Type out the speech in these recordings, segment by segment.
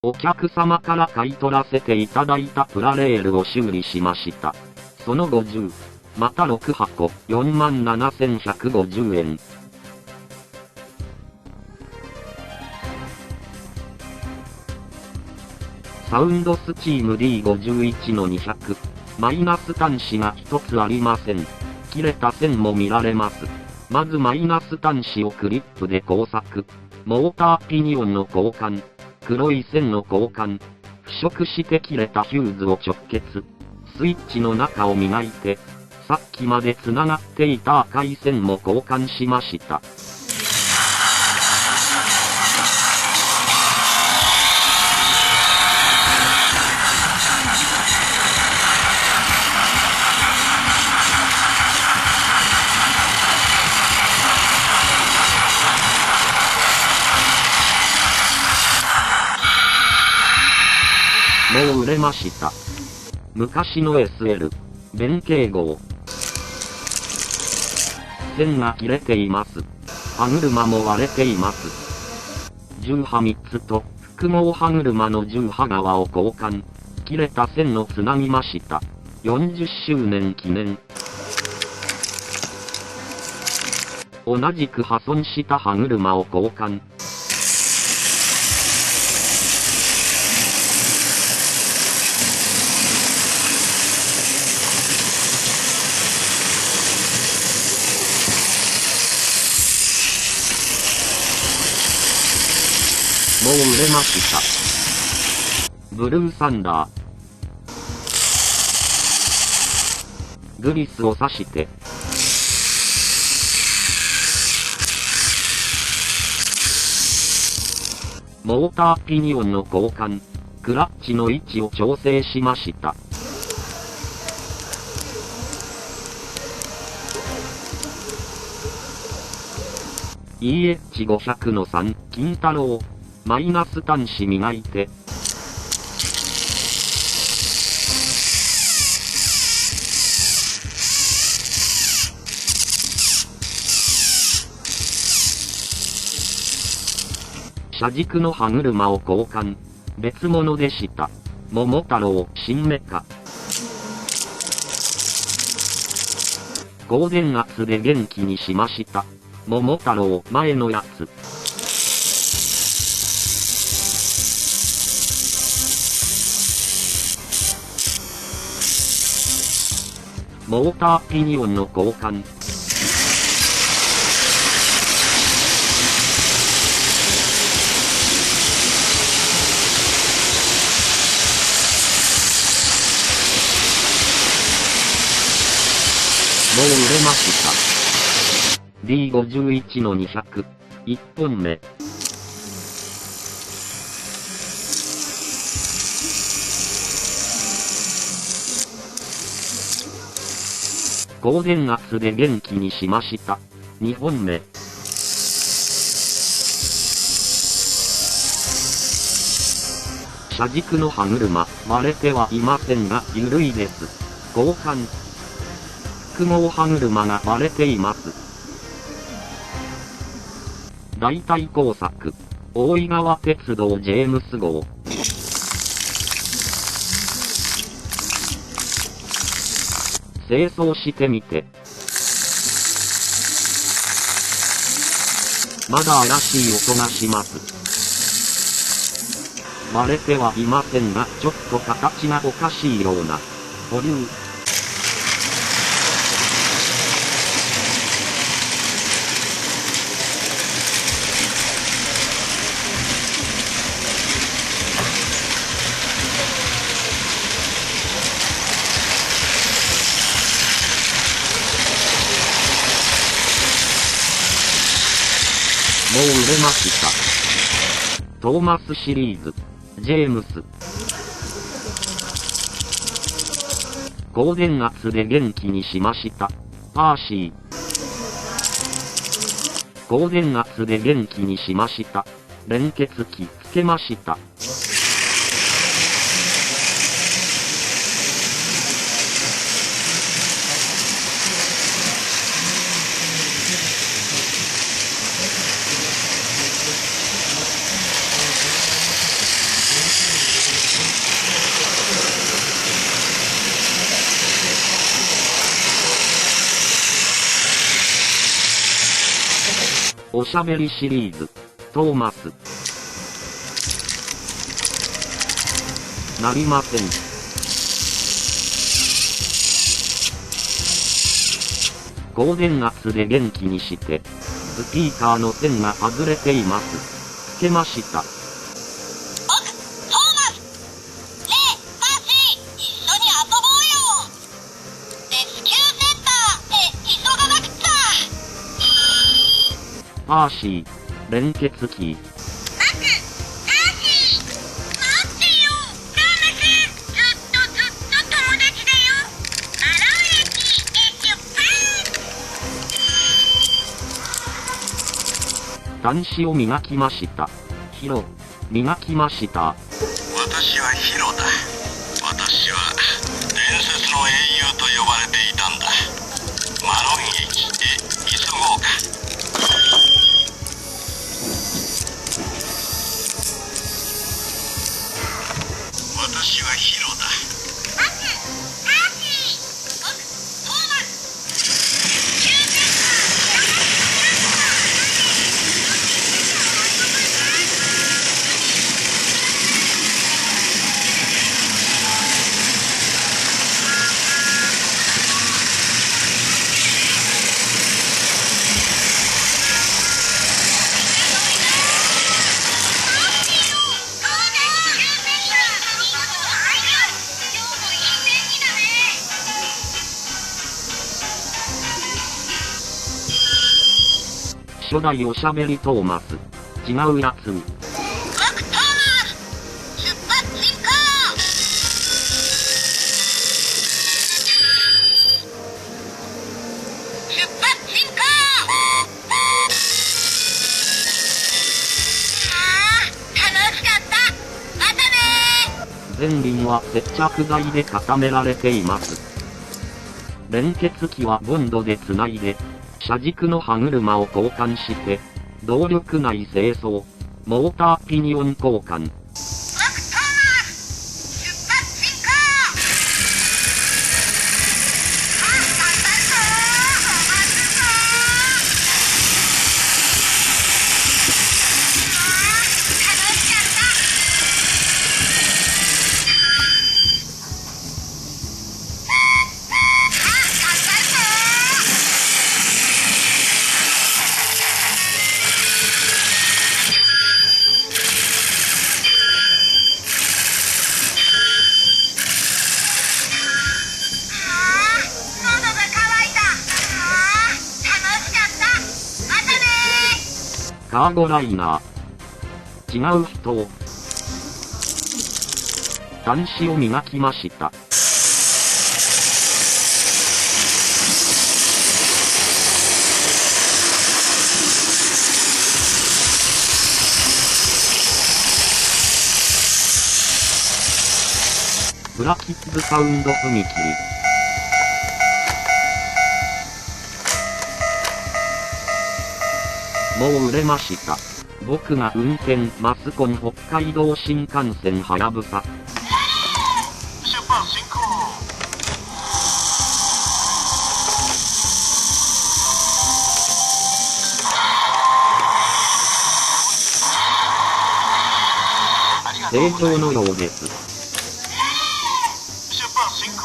お客様から買い取らせていただいたプラレールを修理しました。その50、また6箱、47,150円。サウンドスチーム D51 の200、マイナス端子が一つありません。切れた線も見られます。まずマイナス端子をクリップで工作。モーターピニオンの交換。黒い線の交換。腐食して切れたヒューズを直結。スイッチの中を磨いて、さっきまで繋がっていた赤い線も交換しました。もう売れました。昔の SL、弁慶号。線が切れています。歯車も割れています。重刃3つと、複合歯車の重刃側を交換。切れた線をつなぎました。40周年記念。同じく破損した歯車を交換。もう売れました。ブルーサンダー。グリスを刺して。モーターピニオンの交換。クラッチの位置を調整しました。EH500 の3、金太郎。マイナス端子磨いて。車軸の歯車を交換。別物でした。桃太郎、新メカ。高電圧で元気にしました。桃太郎、前のやつ。モーターピニオンの交換。もう売れました。D51 の200、1本目。高電圧で元気にしました。2本目。車軸の歯車、割れてはいませんが、緩いです。交換。複合歯車が割れています。代替工作。大井川鉄道ジェームス号。清掃してみて。まだ怪しい音がします。割れてはいませんが、ちょっと形がおかしいような。保留。もう売れました。トーマスシリーズ、ジェームス。高電圧で元気にしました。パーシー。高電圧で元気にしました。連結器つけました。おしゃべりシリーズ、トーマス。なりません。高電圧で元気にして、スピーカーの線が外れています。つけました。パーシー、連結キー。端子を磨きました。ヒロ、磨きました。私はヒロだ。私は伝説の英雄と呼ばれていたんだ。マロン駅へ急ごうか。私はヒロだ。初代おしゃべりトーマス。違うやつ。前輪は接着剤で固められています。連結機はボンドでつないで、車軸の歯車を交換して、動力内清掃、モーターピニオン交換。カーゴライナー。違う人を。端子を磨きました。ブラキッズサウンド踏切。もう売れました。僕が運転マスコン北海道新幹線はやぶさ。出発進行。正常のようです。出発進行。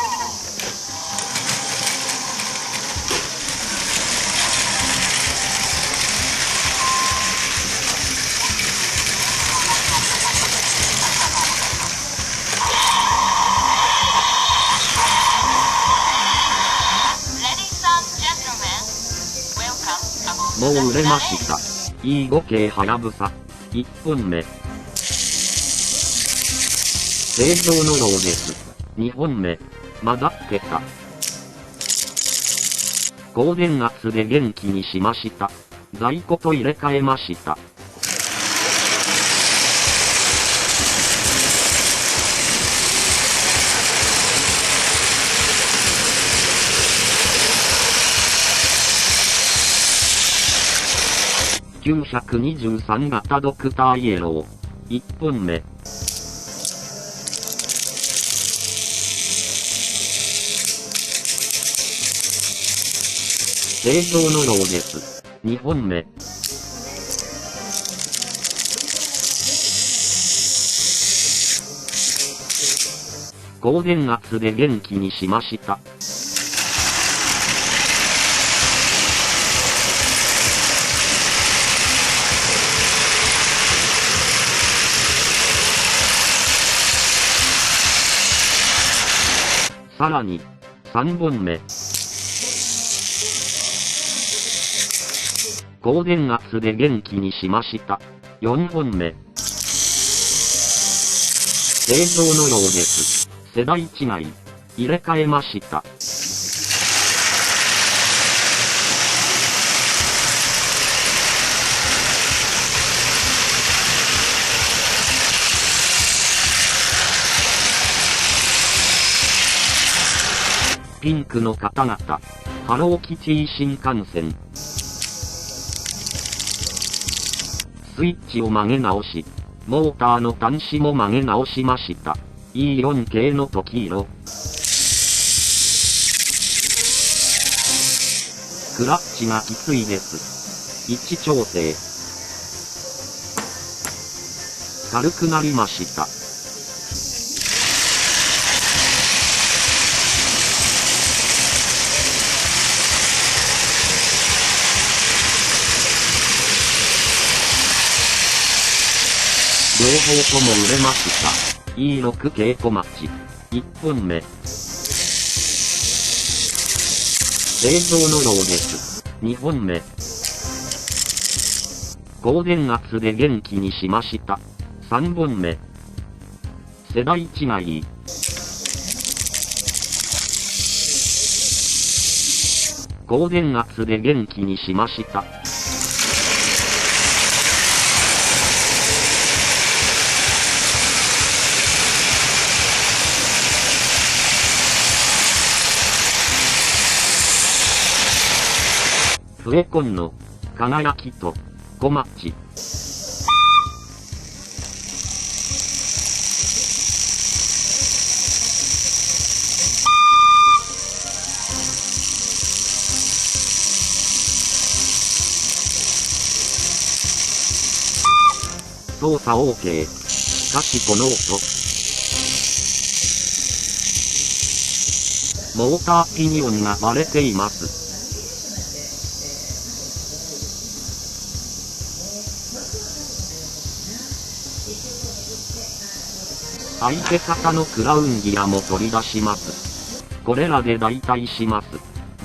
もう売れました。E5 系はやぶさ。1本目。正常のようです。2本目。まだってた。高電圧で元気にしました。在庫と入れ替えました。923型ドクターイエロー。1本目。正常のようです。2本目。高電圧で元気にしました。さらに、3本目。高電圧で元気にしました。4本目。正常のようです。世代違い。入れ替えました。ピンクの方々。ハローキティ新幹線。スイッチを曲げ直し、モーターの端子も曲げ直しました。E4 系の時色。クラッチがきついです。位置調整。軽くなりました。両方とも売れました。E6 系小町。1本目。正常のようです。2本目。高電圧で元気にしました。3本目。世代違い。高電圧で元気にしました。フエコンの輝きと小町。操作 OK。しかしこの音。モーターピニオンが割れています。相手方のクラウンギアも取り出します。これらで代替します。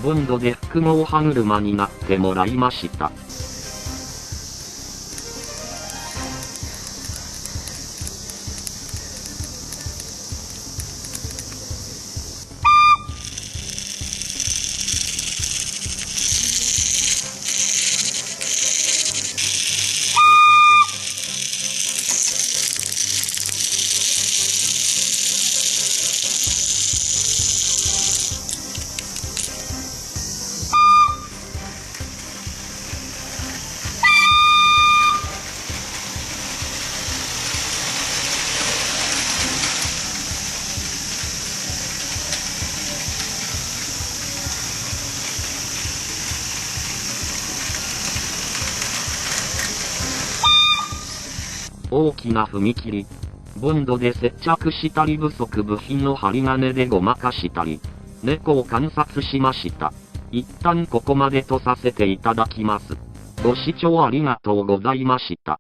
ボンドで複合歯車になってもらいました。大きな踏切。ボンドで接着したり不足部品の針金でごまかしたり。猫を観察しました。一旦ここまでとさせていただきます。ご視聴ありがとうございました。